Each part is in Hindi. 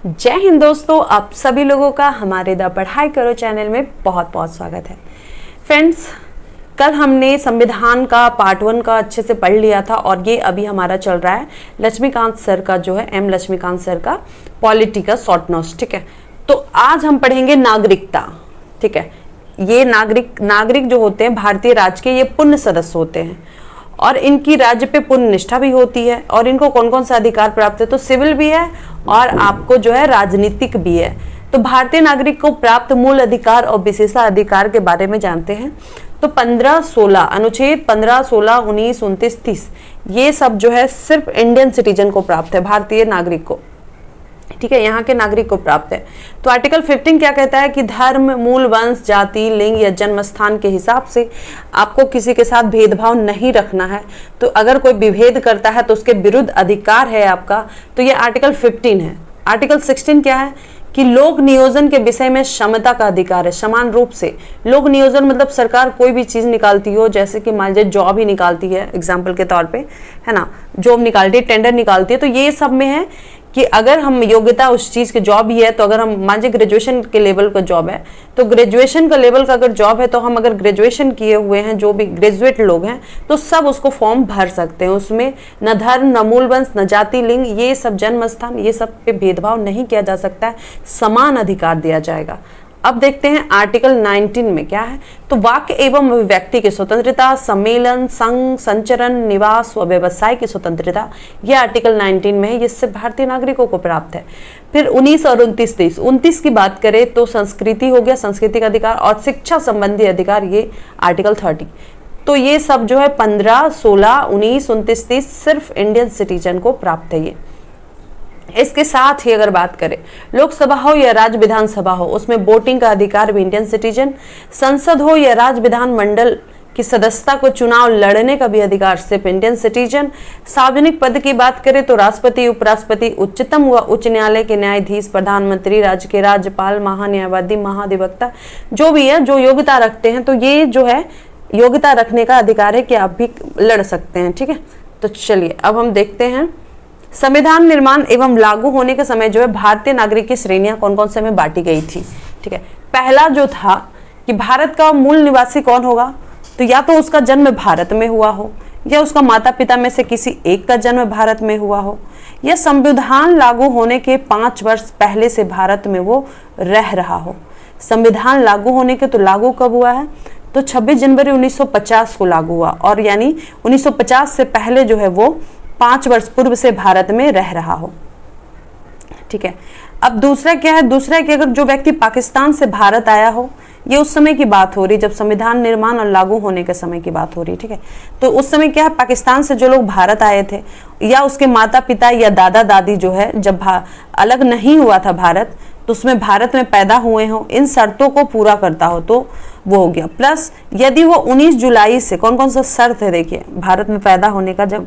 जय हिंद दोस्तों, आप सभी लोगों का हमारे द पढ़ाई करो चैनल में बहुत बहुत स्वागत है। फ्रेंड्स, कल हमने संविधान का पार्ट 1 का अच्छे से पढ़ लिया था और ये अभी हमारा चल रहा है लक्ष्मीकांत सर का, जो है एम लक्ष्मीकांत सर का पॉलिटी का शॉर्ट नोट्स। ठीक है, तो आज हम पढ़ेंगे नागरिकता। ठीक है, ये नागरिक जो होते हैं भारतीय राज्य के, ये पुण्य सदस्य होते हैं और इनकी राज्य पे पुण्य निष्ठा भी होती है। और इनको कौन कौन सा अधिकार प्राप्त है, तो सिविल भी है और आपको जो है राजनीतिक भी है। तो भारतीय नागरिक को प्राप्त मूल अधिकार और विशेषाधिकार के बारे में जानते हैं। तो 15-16 अनुच्छेद 15, 16, 19, 29, 30 ये सब जो है सिर्फ इंडियन सिटीजन को प्राप्त है, भारतीय नागरिक को। ठीक है, यहाँ के नागरिक को प्राप्त है। तो आर्टिकल 15 क्या कहता है कि धर्म, मूल वंश, जाति, लिंग या जन्म स्थान के हिसाब से आपको किसी के साथ भेदभाव नहीं रखना है। तो अगर कोई विभेद करता है तो उसके विरुद्ध अधिकार है आपका। तो ये आर्टिकल 15 है। आर्टिकल 16 क्या है कि लोक नियोजन के विषय में क्षमता का अधिकार है। समान रूप से लोक नियोजन मतलब सरकार कोई भी चीज निकालती हो, जैसे कि मान लीजिए जॉब ही निकालती है एग्जाम्पल के तौर पे, है ना, जॉब निकालती है, टेंडर निकालती है। तो ये सब में है कि अगर हम योग्यता उस चीज की जॉब ही है, तो अगर हम मान लीजिए ग्रेजुएशन के लेवल का जॉब है, तो ग्रेजुएशन का लेवल का अगर जॉब है, तो हम अगर ग्रेजुएशन किए हुए हैं, जो भी ग्रेजुएट लोग हैं, तो सब उसको फॉर्म भर सकते हैं। उसमें न धर्म, न मूल वंश, न जाति, लिंग, ये सब जन्म स्थान, ये सब पे भेदभाव नहीं किया जा सकता है, समान अधिकार दिया जाएगा। अब देखते हैं आर्टिकल 19 में क्या है। तो वाक्य एवं व्यक्ति की स्वतंत्रता, सम्मेलन, संघ, संचरण, निवास व व्यवसाय की स्वतंत्रता, यह आर्टिकल 19 में है। ये सिर्फ भारतीय नागरिकों को प्राप्त है। फिर 19 और 29, 30, 29 की बात करें तो संस्कृति हो गया, सांस्कृतिक अधिकार और शिक्षा संबंधी अधिकार, ये आर्टिकल 30। तो ये सब जो है 15, 16, 19, 29, 30 सिर्फ इंडियन सिटीजन को प्राप्त है। ये इसके साथ ही अगर बात करें लोकसभा हो या राज्य विधानसभा हो, उसमें वोटिंग का अधिकार भी इंडियन सिटीजन, संसद हो या राज्य विधान मंडल की सदस्यता को चुनाव लड़ने का भी अधिकार सिर्फ इंडियन सिटीजन। सार्वजनिक पद की बात करें तो राष्ट्रपति, उपराष्ट्रपति, उच्चतम व उच्च न्यायालय के न्यायाधीश, प्रधानमंत्री, राज्य के राज्यपाल, महान्यायवादी, महाधिवक्ता, जो भी है, जो योग्यता रखते हैं, तो ये जो है योग्यता रखने का अधिकार है कि आप भी लड़ सकते हैं। ठीक है, तो चलिए अब हम देखते हैं संविधान निर्माण एवं लागू होने के समय जो है भारतीय नागरिक की श्रेणियां कौन कौन से में बांटी गई थी। ठीक है, पहला जो था कि भारत का मूल निवासी कौन होगा, तो या तो उसका जन्म भारत में हुआ हो, या उसका माता पिता में से किसी एक का जन्म भारत में हुआ हो, या संविधान लागू होने के 5 वर्ष पहले से भारत में वो रह रहा हो। संविधान लागू होने के तो लागू कब हुआ है, तो 26 जनवरी 1950 को लागू हुआ, और यानी 1950 से पहले जो है वो 5 वर्ष पूर्व से भारत में रह रहा हो। ठीक है, अब दूसरा क्या है, दूसरा है कि अगर जो व्यक्ति पाकिस्तान से भारत आया हो, ये उस समय की बात हो रही जब संविधान निर्माण और लागू होने के समय की बात हो रही। ठीक है, तो उस समय क्या है, पाकिस्तान से जो लोग भारत आए थे, या उसके माता पिता या दादा दादी जो है जब अलग नहीं हुआ था भारत, तो उसमें भारत में पैदा हुए हो, इन शर्तों को पूरा करता हो, तो वो हो गया। प्लस यदि वो 19 जुलाई से, कौन कौन सा शर्त है देखिए, भारत में पैदा होने का, जब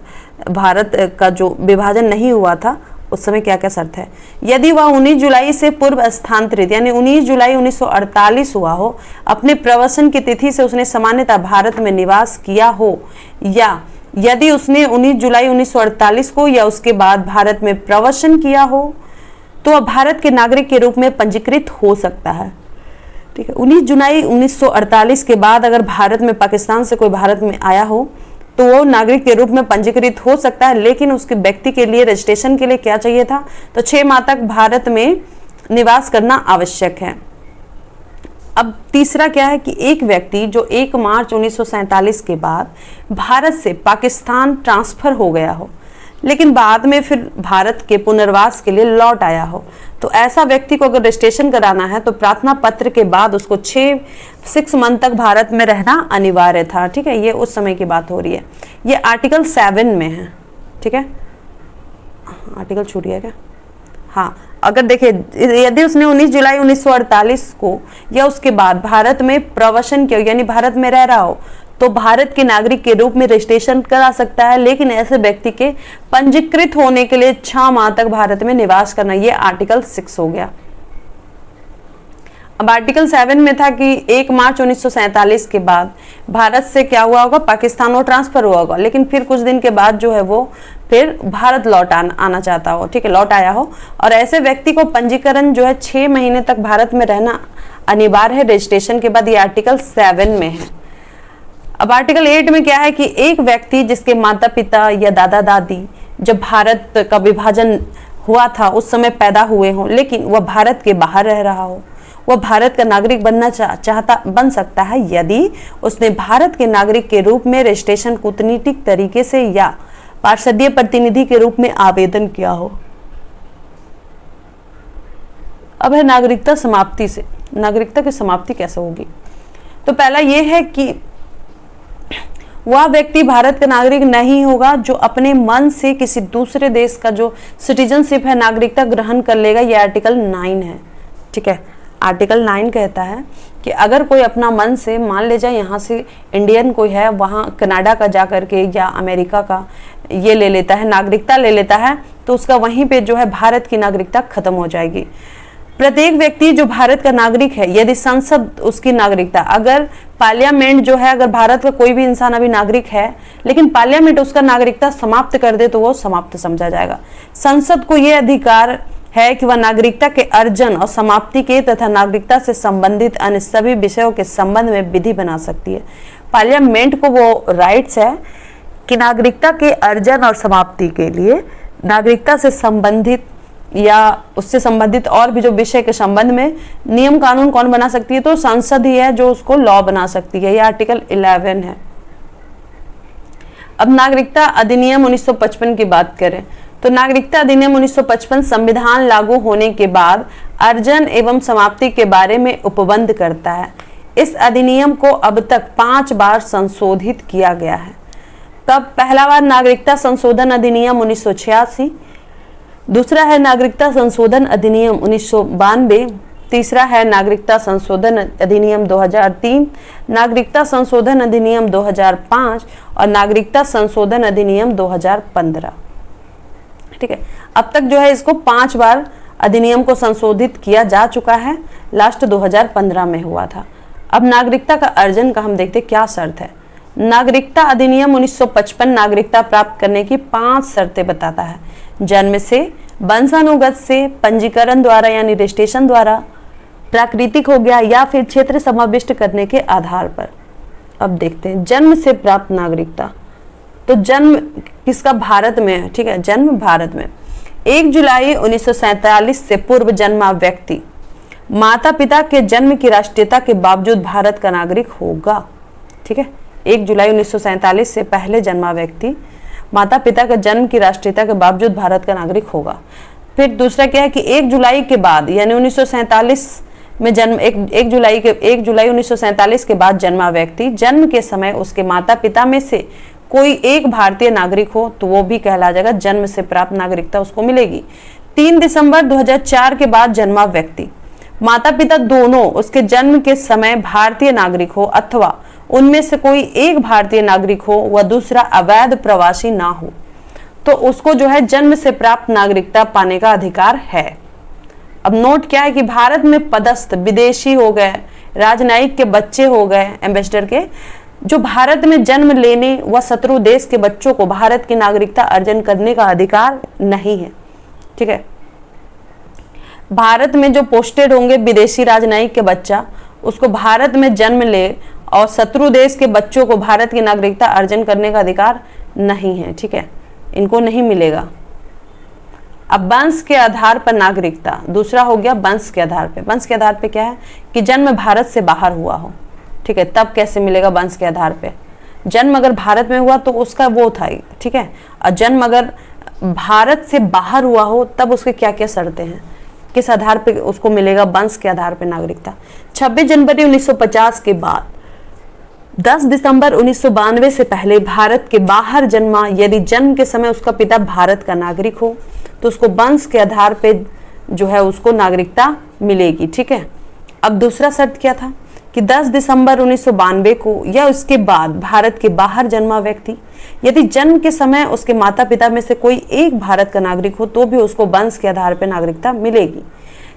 भारत का जो विभाजन नहीं हुआ था उस समय क्या क्या शर्त है, यदि वह 19 जुलाई से पूर्व स्थानांतरित, यानी 19 जुलाई 1948 हुआ हो, अपने प्रवासन की तिथि से उसने सामान्यतः भारत में निवास किया हो, या यदि उसने 19 जुलाई 1948 को या उसके बाद भारत में प्रवासन किया हो, तो वह भारत के नागरिक के रूप में पंजीकृत हो सकता है। ठीक है, 19 जुलाई 1948 के बाद अगर भारत में, पाकिस्तान से कोई भारत में आया हो, तो वो नागरिक के रूप में पंजीकृत हो सकता है। लेकिन उसके व्यक्ति के लिए रजिस्ट्रेशन के लिए क्या चाहिए था, तो 6 माह तक भारत में निवास करना आवश्यक है। अब तीसरा क्या है कि एक व्यक्ति जो 1 मार्च 1947 के बाद भारत से पाकिस्तान ट्रांसफर हो गया हो, लेकिन बाद में फिर भारत के पुनर्वास के लिए लौट आया हो, तो ऐसा व्यक्ति को अगर रजिस्ट्रेशन कराना है तो प्रार्थना पत्र के बाद उसको 6 मंथ तक भारत में रहना अनिवार्य था। ठीक है, ये उस समय की बात हो रही है। ये आर्टिकल 7 में है। ठीक है, आर्टिकल छूट गया क्या, हाँ, अगर देखिए यदि उसने 19 जुलाई 1948 को या उसके बाद भारत में प्रवासन किया, यानी भारत में रह रहा हो, तो भारत के नागरिक के रूप में रजिस्ट्रेशन करा सकता है। लेकिन ऐसे व्यक्ति के पंजीकृत होने के लिए 6 माह तक भारत में निवास करना, ये आर्टिकल 6 हो गया। अब आर्टिकल 7 में था कि 1 मार्च 1947 के बाद भारत से क्या हुआ होगा, पाकिस्तान वो ट्रांसफर हुआ होगा, लेकिन फिर कुछ दिन के बाद जो है वो फिर भारत लौट आना चाहता हो, ठीक है, लौट आया हो, और ऐसे व्यक्ति को पंजीकरण जो है 6 महीने तक भारत में रहना अनिवार्य है रजिस्ट्रेशन के बाद। ये आर्टिकल 7 में है। अब आर्टिकल 8 में क्या है कि एक व्यक्ति जिसके माता पिता या दादा दादी जब भारत का विभाजन हुआ था उस समय पैदा हुए हों, लेकिन वह भारत के बाहर रह रहा हो, वह भारत का नागरिक बनना बन सकता है यदि उसने भारत के नागरिक के रूप में रजिस्ट्रेशन कूटनीतिक तरीके से या पार्षदीय प्रतिनिधि के रूप में आवेदन किया हो। अब है नागरिकता समाप्ति से, नागरिकता की समाप्ति कैसे होगी? तो पहला यह है कि वह व्यक्ति भारत का नागरिक नहीं होगा जो अपने मन से किसी दूसरे देश का जो सिटीजनशिप है, नागरिकता ग्रहण कर लेगा। ये आर्टिकल 9 है, ठीक है। आर्टिकल 9 कहता है कि अगर कोई अपना मन से, मान ले जाए यहाँ से इंडियन कोई है, वहाँ कनाडा का जा करके या अमेरिका का ये ले लेता है, नागरिकता ले लेता है, तो उसका वहीं पे जो है भारत की नागरिकता खत्म हो जाएगी। प्रत्येक व्यक्ति जो भारत का नागरिक है, यदि संसद उसकी नागरिकता, अगर पार्लियामेंट जो है, अगर भारत का कोई भी इंसान अभी नागरिक है लेकिन पार्लियामेंट उसका नागरिकता समाप्त कर दे तो वो समाप्त समझा जाएगा। संसद को ये अधिकार है कि वह नागरिकता के अर्जन और समाप्ति के तथा नागरिकता से संबंधित अन्य सभी विषयों के संबंध में विधि बना सकती है। पार्लियामेंट को वो राइट्स है कि नागरिकता के अर्जन और समाप्ति के लिए नागरिकता से संबंधित या उससे संबंधित और भी जो विषय के संबंध में नियम कानून कौन बना सकती है? तो संसद ही है जो उसको लॉ बना सकती है। यह आर्टिकल 11 है। अब नागरिकता अधिनियम 1955 की बात करें तो नागरिकता अधिनियम 1955 संविधान लागू होने के बाद अर्जन एवं समाप्ति के बारे में उपबंध करता है। इस अधिनियम को अब तक 5 बार संशोधित किया गया है। तब पहला बार नागरिकता संशोधन अधिनियम 1986, दूसरा है नागरिकता संशोधन अधिनियम 1992, तीसरा है नागरिकता संशोधन अधिनियम 2003, नागरिकता संशोधन अधिनियम 2005 और नागरिकता संशोधन अधिनियम 2015। ठीक है, अब तक जो है इसको 5 बार अधिनियम को संशोधित किया जा चुका है। लास्ट 2015 में हुआ था। अब नागरिकता का अर्जन का हम देखते क्या शर्त है। नागरिकता अधिनियम 1955 नागरिकता प्राप्त करने की 5 शर्तें बताता है। जन्म से, वंशानुगत से, पंजीकरण द्वारा यानी रजिस्ट्रेशन द्वारा, प्राकृतिक हो गया या फिर क्षेत्र समाविष्ट करने के आधार पर। अब देखते हैं जन्म से प्राप्त नागरिकता। तो जन्म किसका? भारत में है। ठीक है, जन्म भारत में। 1 जुलाई 1947 से पूर्व जन्मा व्यक्ति माता पिता के जन्म की राष्ट्रीयता के बावजूद भारत का नागरिक होगा। ठीक है, 1 जुलाई 1947 से पहले जन्मा व्यक्ति माता पिता के जन्म की राष्ट्रीयता के बावजूद भारत का नागरिक होगा। फिर दूसरा क्या है कि 1 जुलाई के बाद यानी 1947 में जन्म 1 जुलाई 1947 के बाद जन्मा व्यक्ति जन्म के समय उसके माता पिता में से कोई एक भारतीय नागरिक हो तो वो भी कहला जाएगा, जन्म से प्राप्त नागरिकता उसको मिलेगी। 3 दिसंबर 2004 के बाद जन्मा व्यक्ति माता पिता दोनों उसके जन्म के समय भारतीय नागरिक हो अथवा उनमें से कोई एक भारतीय नागरिक हो व दूसरा अवैध प्रवासी ना हो तो उसको जो है जन्म से प्राप्त नागरिकता पाने का अधिकार है। अब नोट क्या है कि भारत में पदस्थ विदेशी हो गए, राजनयिक के बच्चे हो गए, एम्बेसडर के, जो भारत में जन्म लेने व शत्रु देश के बच्चों को भारत की नागरिकता अर्जन करने का अधिकार नहीं है। ठीक है, भारत में जो पोस्टेड होंगे विदेशी राजनयिक के बच्चा, उसको भारत में जन्म ले और शत्रु देश के बच्चों को भारत की नागरिकता अर्जन करने का अधिकार नहीं है। ठीक है, इनको नहीं मिलेगा। अब वंश के आधार पर नागरिकता, दूसरा हो गया वंश के आधार पे। वंश के आधार पे क्या है कि जन्म भारत से बाहर हुआ हो। ठीक है, तब कैसे मिलेगा वंश के आधार पे? जन्म अगर भारत में हुआ तो उसका वो था। ठीक है, और जन्म अगर भारत से बाहर हुआ हो तब उसके क्या क्या शर्तें हैं, किस आधार पे उसको मिलेगा वंश के आधार पे नागरिकता? 26 जनवरी 1950 के बाद 10 दिसंबर 1992 से पहले भारत के बाहर जन्मा, यदि जन्म के समय उसका पिता भारत का नागरिक हो तो उसको वंश के आधार पे जो है उसको नागरिकता मिलेगी। ठीक है, अब दूसरा शर्त क्या था कि 10 दिसंबर 1992 को या उसके बाद भारत के बाहर जन्मा व्यक्ति, यदि जन्म के समय उसके माता पिता में से कोई एक भारत का नागरिक हो तो भी उसको वंश के आधार पर नागरिकता मिलेगी।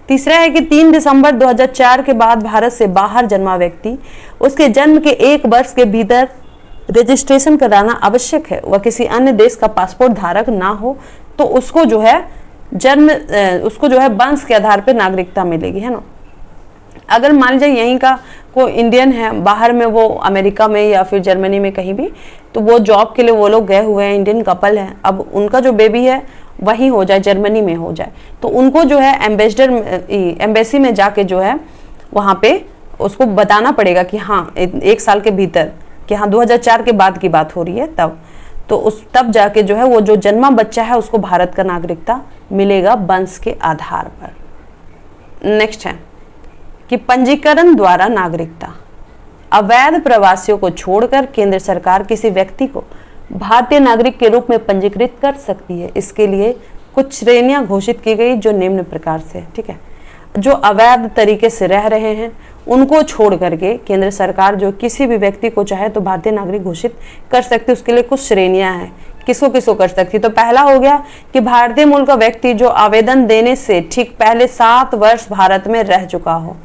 तीसरा है कि 3 दिसंबर 2004 के बाद भारत से बाहर जन्मा व्यक्ति उसके जन्म के 1 वर्ष के भीतर रजिस्ट्रेशन कराना आवश्यक है, वह किसी अन्य देश का पासपोर्ट धारक ना हो, तो उसको जो है वंश के आधार पर नागरिकता मिलेगी, है ना। अगर मान लीजिए यहीं का कोई इंडियन है, बाहर में वो अमेरिका में या फिर जर्मनी में कहीं भी, तो वो जॉब के लिए वो लोग गए हुए हैं, इंडियन कपल है, अब उनका जो बेबी है वहीं हो जाए, जर्मनी में हो जाए, तो उनको जो है एम्बेसी में जाके जो है वहाँ पे उसको बताना पड़ेगा कि हाँ 1 साल के भीतर, कि हाँ 2004 के बाद की बात हो रही है तब जाके जो है वो जो जन्मा बच्चा है उसको भारत का नागरिकता मिलेगा वंश के आधार पर। नेक्स्ट है कि पंजीकरण द्वारा नागरिकता। अवैध प्रवासियों को छोड़कर केंद्र सरकार किसी व्यक्ति को भारतीय नागरिक के रूप में पंजीकृत कर सकती है। इसके लिए कुछ श्रेणियां घोषित की गई जो निम्न प्रकार से, ठीक है, जो अवैध तरीके से रह रहे हैं उनको छोड़ करके केंद्र सरकार जो किसी भी व्यक्ति को चाहे तो भारतीय नागरिक घोषित कर सकती है। उसके लिए कुछ श्रेणियां हैं, किसको किसको कर सकती। तो पहला हो गया कि भारतीय मूल का व्यक्ति जो आवेदन देने से ठीक पहले 7 वर्ष भारत में रह चुका हो,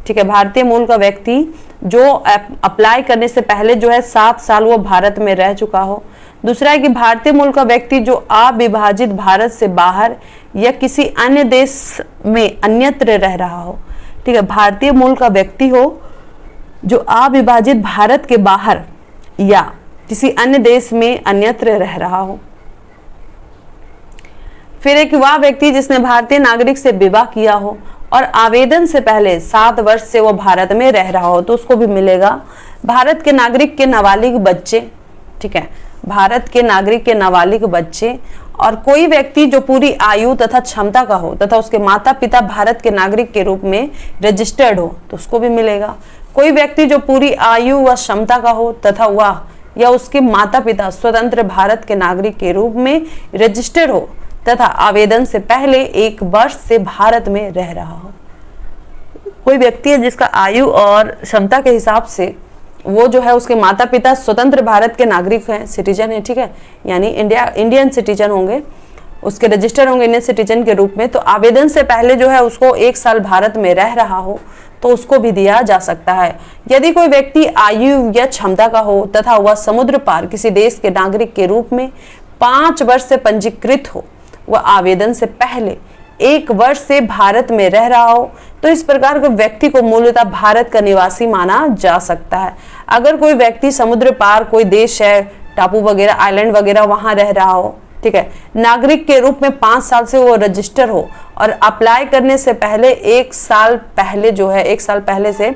ठीक है, भारतीय मूल का व्यक्ति जो अप्लाई करने से पहले जो है 7 साल वो भारत में रह चुका हो। दूसरा है कि भारतीय मूल का व्यक्ति जो अविभाजित भारत से बाहर या किसी अन्य देश में अन्यत्र रह रहा हो, ठीक है, भारतीय मूल का व्यक्ति हो जो अविभाजित भारत के बाहर या किसी अन्य देश में अन्यत्र रह रहा हो। फिर एक वह व्यक्ति जिसने भारतीय नागरिक से विवाह किया हो और आवेदन से पहले 7 वर्ष से वो भारत में रह रहा हो, तो उसको भी मिलेगा। भारत के नागरिक के नाबालिग बच्चे, ठीक है, भारत के नागरिक के नाबालिग बच्चे और कोई व्यक्ति जो पूरी आयु तथा क्षमता का हो तथा उसके माता पिता भारत के नागरिक के रूप में रजिस्टर्ड हो, तो उसको भी मिलेगा। कोई व्यक्ति जो पूरी आयु व क्षमता का हो तथा वह या उसके माता पिता स्वतंत्र भारत के नागरिक के रूप में रजिस्टर्ड हो तथा आवेदन से पहले 1 वर्ष से भारत में रह रहा हो। कोई व्यक्ति है जिसका आयु और क्षमता के हिसाब से वो जो है उसके माता पिता स्वतंत्र भारत के नागरिक हैं, सिटीजन है, ठीक है, यानी इंडियन सिटीजन होंगे, उसके रजिस्टर होंगे इंडियन सिटीजन के रूप में, तो आवेदन से पहले जो है उसको 1 साल भारत में रह रहा हो तो उसको भी दिया जा सकता है। यदि कोई व्यक्ति आयु या क्षमता का हो तथा वह समुद्र पार किसी देश के नागरिक के रूप में 5 वर्ष से पंजीकृत हो, वह आवेदन से पहले 1 वर्ष से भारत में रह रहा हो, तो इस प्रकार के व्यक्ति को मूलतः भारत का निवासी माना जा सकता है। अगर कोई व्यक्ति समुद्र पार कोई देश है, टापू वगैरह, आइलैंड वगैरह, वहां रह रहा हो, ठीक है, नागरिक के रूप में 5 साल से वो रजिस्टर हो और अप्लाई करने से पहले 1 साल पहले जो है 1 साल पहले से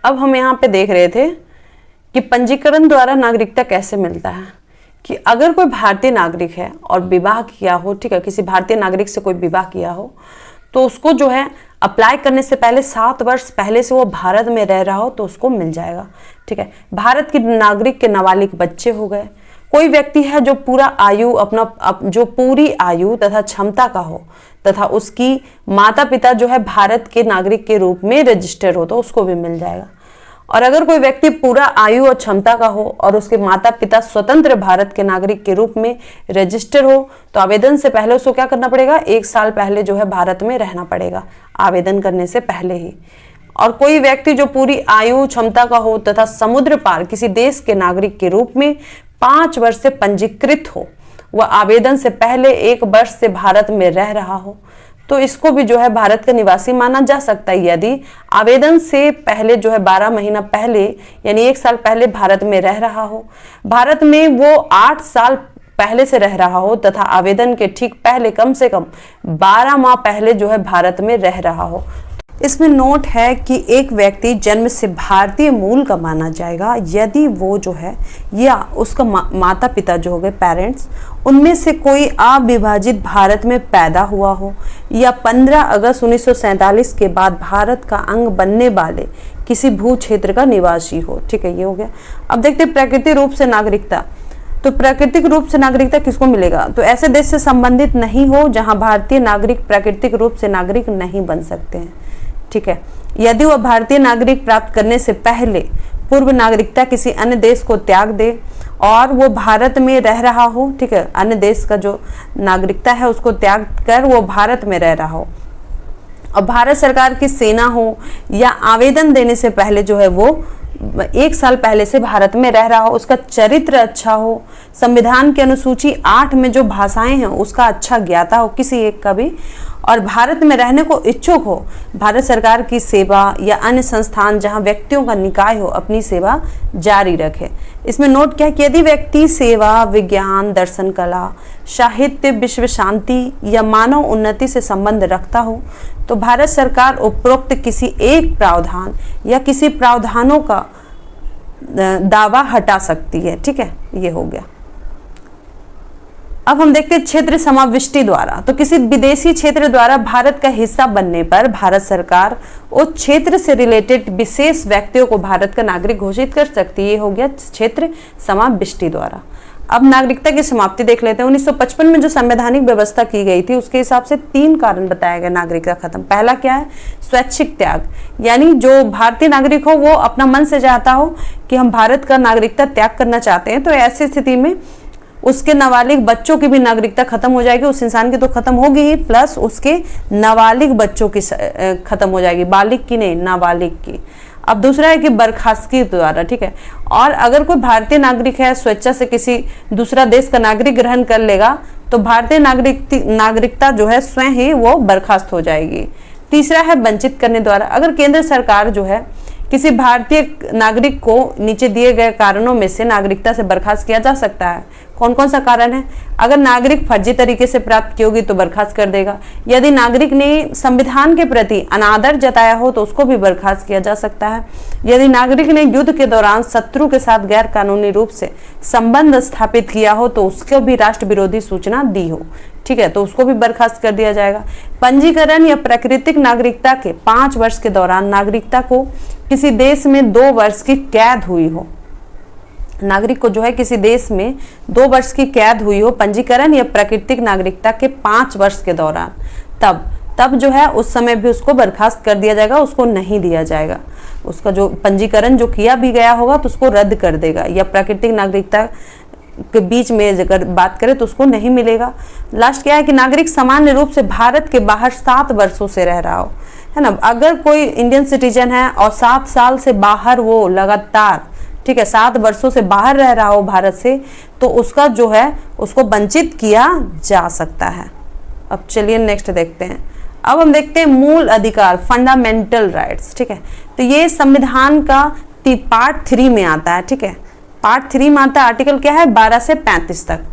अब हम यहाँ पे देख रहे थे कि पंजीकरण द्वारा नागरिकता कैसे मिलता है, कि अगर कोई भारतीय नागरिक है और विवाह किया हो, ठीक है, किसी भारतीय नागरिक से कोई विवाह किया हो, तो उसको जो है अप्लाई करने से पहले 7 वर्ष पहले से वो भारत में रह रहा हो तो उसको मिल जाएगा, ठीक है। भारत के नागरिक के नाबालिग बच्चे हो गए। कोई व्यक्ति है जो जो पूरी आयु तथा क्षमता का हो तथा उसकी माता पिता जो है भारत के नागरिक के रूप में रजिस्टर हो तो उसको भी मिल जाएगा। और अगर कोई व्यक्ति पूरा आयु और क्षमता का हो और उसके माता पिता स्वतंत्र भारत के नागरिक के रूप में रजिस्टर हो तो आवेदन से पहले उसको क्या करना पड़ेगा, 1 साल पहले जो है भारत में रहना पड़ेगा आवेदन करने से पहले ही। और कोई व्यक्ति जो पूरी आयु क्षमता का हो तथा समुद्र पार किसी देश के नागरिक के रूप में 5 वर्ष से पंजीकृत हो, वह आवेदन से पहले 1 वर्ष से भारत में रह रहा हो, तो इसको भी जो है भारत का निवासी माना जा सकता है। यदि आवेदन से पहले जो है 12 महीना पहले यानी 1 साल पहले भारत में रह रहा हो, भारत में वो 8 साल पहले से रह रहा हो तथा आवेदन के ठीक पहले कम से कम 12 माह पहले जो है भारत में रह रहा हो। इसमें नोट है कि एक व्यक्ति जन्म से भारतीय मूल का माना जाएगा यदि वो जो है या उसका माता पिता जो हो गए पेरेंट्स, उनमें से कोई अविभाजित भारत में पैदा हुआ हो या 15 अगस्त 1947 के बाद भारत का अंग बनने वाले किसी भू क्षेत्र का निवासी हो। ठीक है, ये हो गया। अब देखते हैं प्राकृतिक रूप से नागरिकता। तो प्राकृतिक रूप से नागरिकता किसको मिलेगा, तो ऐसे देश से संबंधित नहीं हो जहां भारतीय नागरिक प्राकृतिक रूप से नागरिक नहीं बन सकते हैं। ठीक है, यदि वह भारतीय नागरिक प्राप्त करने से पहले पूर्व नागरिकता किसी अन्य देश को त्याग दे और वो भारत में रह रहा हो, ठीक है, अन्य देश का जो नागरिकता है उसको त्याग कर वो भारत में रह रहा हो और भारत सरकार की सेना हो या आवेदन देने से पहले जो है वो 1 साल पहले से भारत में रह रहा हो, उसका चरित्र अच्छा हो, संविधान की अनुसूची 8 में जो भाषाएं हैं उसका अच्छा ज्ञाता हो किसी एक का भी, और भारत में रहने को इच्छुक हो, भारत सरकार की सेवा या अन्य संस्थान जहां व्यक्तियों का निकाय हो अपनी सेवा जारी रखे। इसमें नोट क्या है कि यदि व्यक्ति सेवा, विज्ञान, दर्शन, कला, साहित्य, विश्व शांति या मानव उन्नति से संबंध रखता हो तो भारत सरकार उपरोक्त किसी एक प्रावधान या किसी प्रावधानों का दावा हटा सकती है। ठीक है, ये हो गया। अब हम देखते हैं क्षेत्र समाविष्टि द्वारा। तो किसी विदेशी क्षेत्र द्वारा भारत का हिस्सा बनने पर भारत सरकार उस क्षेत्र से रिलेटेड विशेष व्यक्तियों को भारत का नागरिक घोषित कर सकती है। ये हो गया क्षेत्र समाविष्टि द्वारा। अब नागरिकता की समाप्ति देख लेते हैं। 1955 में जो संवैधानिक व्यवस्था की गई थी उसके हिसाब से 3 कारण बताया गया नागरिकता खत्म। पहला क्या है? स्वैच्छिक त्याग, यानी जो भारतीय नागरिक हो वो अपना मन से चाहता हो कि हम भारत का नागरिकता त्याग करना चाहते हैं, तो ऐसी स्थिति में उसके नाबालिग बच्चों की भी नागरिकता खत्म हो जाएगी। उस इंसान की तो खत्म होगी ही, प्लस उसके नाबालिग बच्चों की खत्म हो जाएगी, बालिग की नहीं, नाबालिग की। अब दूसरा है कि बर्खास्तगी द्वारा। ठीक है, और अगर कोई भारतीय नागरिक है स्वेच्छा से किसी दूसरा देश का नागरिक ग्रहण कर लेगा तो भारतीय नागरिकता जो है स्वयं ही वो बर्खास्त हो जाएगी। तीसरा है वंचित करने द्वारा। अगर केंद्र सरकार जो है किसी भारतीय नागरिक को नीचे दिए गए कारणों में से नागरिकता से बर्खास्त किया जा सकता है। कौन कौन सा कारण है? अगर नागरिक फर्जी तरीके से प्राप्त की होगी तो बर्खास्त कर देगा। यदि नागरिक ने संविधान के प्रति अनादर जताया हो तो उसको भी बर्खास्त किया जा सकता है। यदि नागरिक ने युद्ध के दौरान शत्रु के साथ गैर कानूनी रूप से संबंध स्थापित किया हो तो उसको भी राष्ट्र विरोधी सूचना दी हो, ठीक है, तो उसको भी बर्खास्त कर दिया जाएगा। पंजीकरण या प्राकृतिक नागरिकता के 5 वर्ष के दौरान नागरिकता को किसी देश में 2 वर्ष की कैद हुई हो, नागरिक को जो है किसी देश में 2 वर्ष की कैद हुई हो पंजीकरण या प्राकृतिक नागरिकता के 5 वर्ष के दौरान, तब जो है उस समय भी उसको बर्खास्त कर दिया जाएगा, उसको नहीं दिया जाएगा। उसका जो पंजीकरण जो किया भी गया होगा तो उसको रद्द कर देगा, या प्राकृतिक नागरिकता के बीच में अगर बात करें तो उसको नहीं मिलेगा। लास्ट क्या है कि नागरिक सामान्य रूप से भारत के बाहर 7 वर्षों से रह रहा हो, है ना। अगर कोई इंडियन सिटीजन है और 7 साल से बाहर वो लगातार, ठीक है, 7 वर्षों से बाहर रह रहा हो भारत से, तो उसका जो है उसको वंचित किया जा सकता है। अब चलिए नेक्स्ट देखते हैं। अब हम देखते हैं मूल अधिकार, फंडामेंटल राइट्स। ठीक है, तो ये संविधान का पार्ट 3 में आता है। ठीक है, पार्ट 3 में आता है, आर्टिकल क्या है 12 से 35 तक।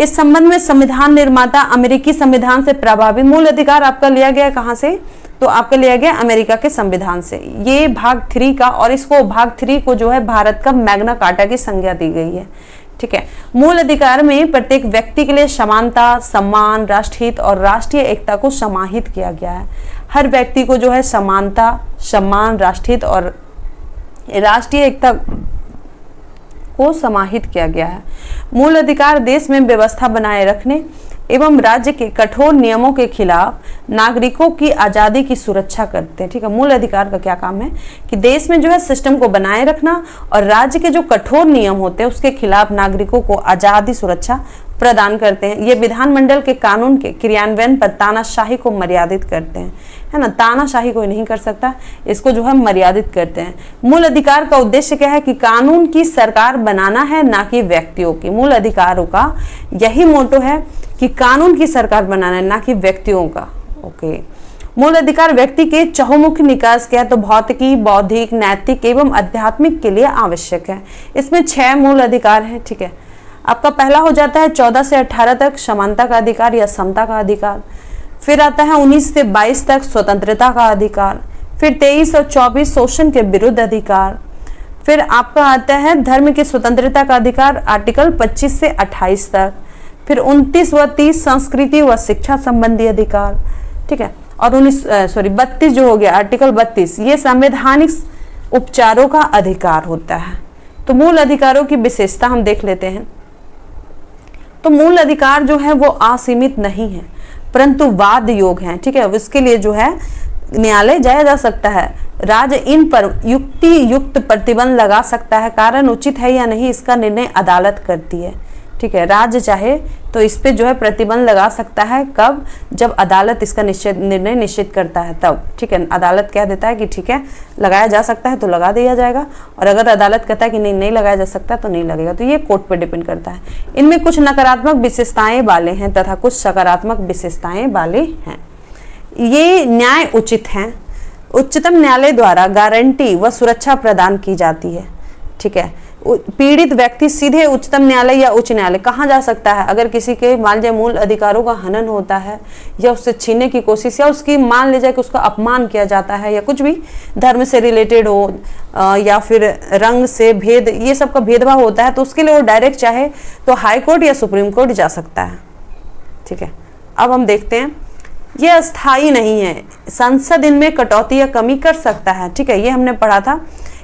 इस संबंध में संविधान निर्माता अमेरिकी संविधान से प्रभावित मूल अधिकार आपका लिया गया कहां से? तो आपका लिया गया अमेरिका के संविधान से। ये भाग 3 का, और इसको भाग 3 को जो है भारत का मैग्ना कार्टा की संज्ञा दी गई है। ठीक है, मूल अधिकार में प्रत्येक व्यक्ति के लिए समानता, सम्मान, राष्ट्रहित और राष्ट्रीय एकता को समाहित किया गया है। हर व्यक्ति को जो है समानता, सम्मान, राष्ट्रहित और राष्ट्रीय एकता को समाहित किया गया है। मूल अधिकार देश में व्यवस्था बनाए रखने एवं राज्य के कठोर नियमों के खिलाफ नागरिकों की आज़ादी की सुरक्षा करते हैं। ठीक है, मूल अधिकार का क्या काम है कि देश में जो है सिस्टम को बनाए रखना और राज्य के जो कठोर नियम होते हैं उसके खिलाफ नागरिकों को आज़ादी सुरक्षा प्रदान करते हैं। ये विधानमंडल के कानून के क्रियान्वयन पर तानाशाही को मर्यादित करते हैं, है ना। तानाशाही कोई नहीं कर सकता, इसको जो है मर्यादित करते हैं। मूल अधिकार का उद्देश्य क्या है कि कानून की सरकार बनाना है, ना कि व्यक्तियों की। मूल अधिकारों का यही मोटो है कि कानून की सरकार बनाना है, ना कि व्यक्तियों का। ओके, मूल अधिकार व्यक्ति के चहुमुखी विकास के, तो भौतिकी, बौद्धिक, नैतिक एवं आध्यात्मिक के लिए आवश्यक है। इसमें 6 मूल अधिकार हैं। ठीक है, आपका पहला हो जाता है 14 से 18 तक समानता का अधिकार या समता का अधिकार। फिर आता है 19 से 22 तक स्वतंत्रता का अधिकार। फिर 23 और 24 शोषण के विरुद्ध अधिकार। फिर आपका आता है धर्म की स्वतंत्रता का अधिकार, आर्टिकल 25 से 28 तक। फिर 29 व 30 संस्कृति व शिक्षा संबंधी अधिकार। ठीक है, और 32 जो हो गया आर्टिकल 32, ये संवैधानिक उपचारों का अधिकार होता है। तो मूल अधिकारों की विशेषता हम देख लेते हैं। तो मूल अधिकार जो है वो असीमित नहीं है परंतु वाद योग है। ठीक है, इसके लिए जो है न्यायालय जाया जा सकता है। राज्य इन पर युक्ति युक्त प्रतिबंध लगा सकता है। कारण उचित है या नहीं इसका निर्णय अदालत करती है। ठीक है। राज्य चाहे तो इस पे जो है प्रतिबंध लगा सकता है, कब? जब अदालत इसका निर्णय निश्चित करता है तब, ठीक है। अदालत कह देता है कि ठीक है लगाया जा सकता है तो लगा दिया जाएगा, और अगर अदालत कहता है कि नहीं लगाया जा सकता तो नहीं लगेगा। तो ये कोर्ट पे डिपेंड करता है। इनमें कुछ नकारात्मक विशेषताएं वाले हैं तथा कुछ सकारात्मक विशेषताएं वाले हैं। ये न्याय उचित हैं। उच्चतम न्यायालय द्वारा गारंटी व सुरक्षा प्रदान की जाती है, ठीक है। पीड़ित व्यक्ति सीधे उच्चतम न्यायालय या उच्च न्यायालय कहाँ जा सकता है? अगर किसी के मान लीजिए मूल अधिकारों का हनन होता है या उससे छीनने की कोशिश, या उसकी मान लीजिए कि उसका अपमान किया जाता है, या कुछ भी धर्म से रिलेटेड हो या फिर रंग से भेद, ये सब का भेदभाव होता है, तो उसके लिए वो डायरेक्ट चाहे तो हाई कोर्ट या सुप्रीम कोर्ट जा सकता है, ठीक है। अब हम देखते हैं, ये अस्थायी नहीं है। संसद इनमें कटौती या कमी कर सकता है, ठीक है। ये हमने पढ़ा था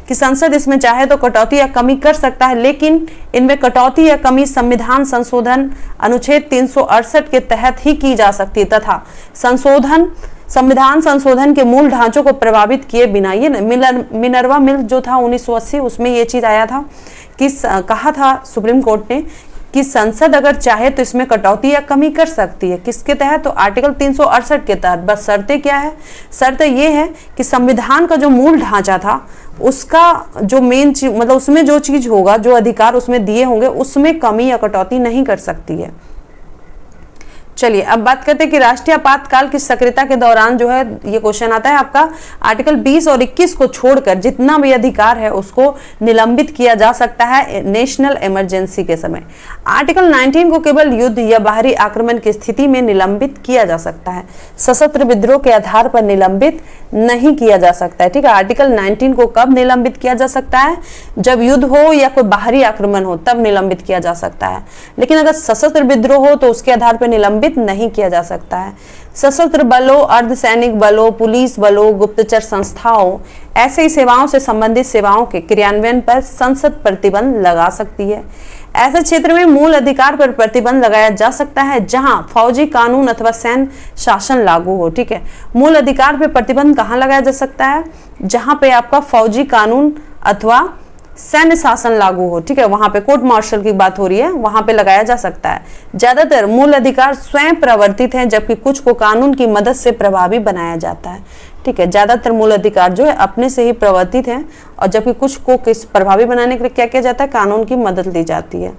कि संसद इसमें चाहे तो कटौती या कमी कर सकता है, लेकिन इनमें कटौती या कमी संविधान संशोधन अनुच्छेद 368 के तहत ही की जा सकती है, तथा संविधान संशोधन के मूल ढांचों को प्रभावित किए बिना। ये मिनर्वा मिल जो था 1980, उसमें ये चीज आया था कि कहा था सुप्रीम कोर्ट ने कि संसद अगर चाहे तो इसमें कटौती या कमी कर सकती है। किसके तहत? तो आर्टिकल 368 के तहत। बस शर्तें क्या है? शर्त ये है कि संविधान का जो मूल ढांचा था उसका जो मेन चीज, मतलब उसमें जो चीज होगा, जो अधिकार उसमें दिए होंगे, उसमें कमी या कटौती नहीं कर सकती है। चलिए अब बात करते हैं कि राष्ट्रीय आपातकाल की सक्रियता के दौरान जो है, ये क्वेश्चन आता है आपका, आर्टिकल 20 और 21 को छोड़कर जितना भी अधिकार है उसको निलंबित किया जा सकता है नेशनल इमरजेंसी के समय। आर्टिकल 19 को केवल युद्ध या बाहरी आक्रमण की स्थिति में निलंबित किया जा सकता है, सशस्त्र विद्रोह के आधार पर निलंबित नहीं किया जा सकता है, ठीक है। आर्टिकल 19 को कब निलंबित किया जा सकता है? जब युद्ध हो या कोई बाहरी आक्रमण हो, तब निलंबित किया जा सकता है। लेकिन अगर सशस्त्र विद्रोह हो तो उसके आधार पर निलंबित नहीं किया जा सकता है। सशस्त्र बलों, अर्धसैनिक बलों, पुलिस बलों, गुप्तचर संस्थाओं, ऐसे ही सेवाओं से संबंधित सेवाओं के क्रियान्वयन पर संसद प्रतिबंध लगा सकती है। ऐसे क्षेत्र में मूल अधिकार पर प्रतिबंध लगाया जा सकता है जहां फौजी कानून अथवा सैन्य शासन लागू हो, ठीक है। मूल अधिकार पर प्रतिबंध कहां लगाया जा सकता है? जहां पे आपका फौजी कानून अथवा सैन्य शासन लागू हो, ठीक है। वहां पे कोर्ट मार्शल की बात हो रही है, वहां पे लगाया जा सकता है। ज्यादातर मूल अधिकार स्वयं प्रवर्तित हैं, जबकि कुछ को कानून की मदद से प्रभावी बनाया जाता है, ठीक है। ज्यादातर मूल अधिकार जो है अपने से ही प्रवर्तित हैं, और जबकि कुछ को प्रभावी बनाने के लिए क्या किया जाता है? कानून की मदद ली जाती है।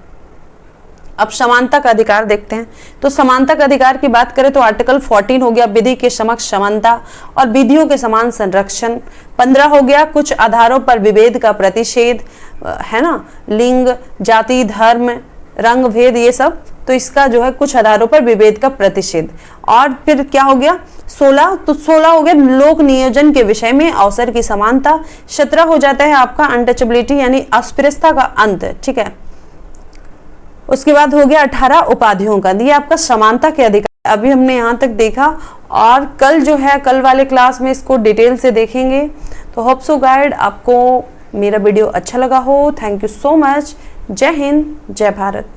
अब समानता का अधिकार देखते हैं। तो समानता का अधिकार की बात करें तो आर्टिकल 14 हो गया, विधि के समक्ष समानता और विधियों के समान संरक्षण। 15 हो गया, कुछ आधारों पर विभेद का प्रतिषेध, है ना, लिंग, जाति, धर्म, रंग भेद, ये सब, तो इसका जो है कुछ आधारों पर विभेद का प्रतिषेध। और फिर क्या हो गया? 16, तो 16 हो गया लोक नियोजन के विषय में अवसर की समानता। 17 हो जाता है आपका अनटचेबिलिटी यानी अस्पृश्यता का अंत, ठीक है। उसके बाद हो गया 18 उपाधियों का, ये आपका समानता के अधिकार। अभी हमने यहाँ तक देखा, और कल जो है, कल वाले क्लास में इसको डिटेल से देखेंगे। तो होप सो गाइड आपको मेरा वीडियो अच्छा लगा हो। Thank you so much. जय हिंद, जय भारत।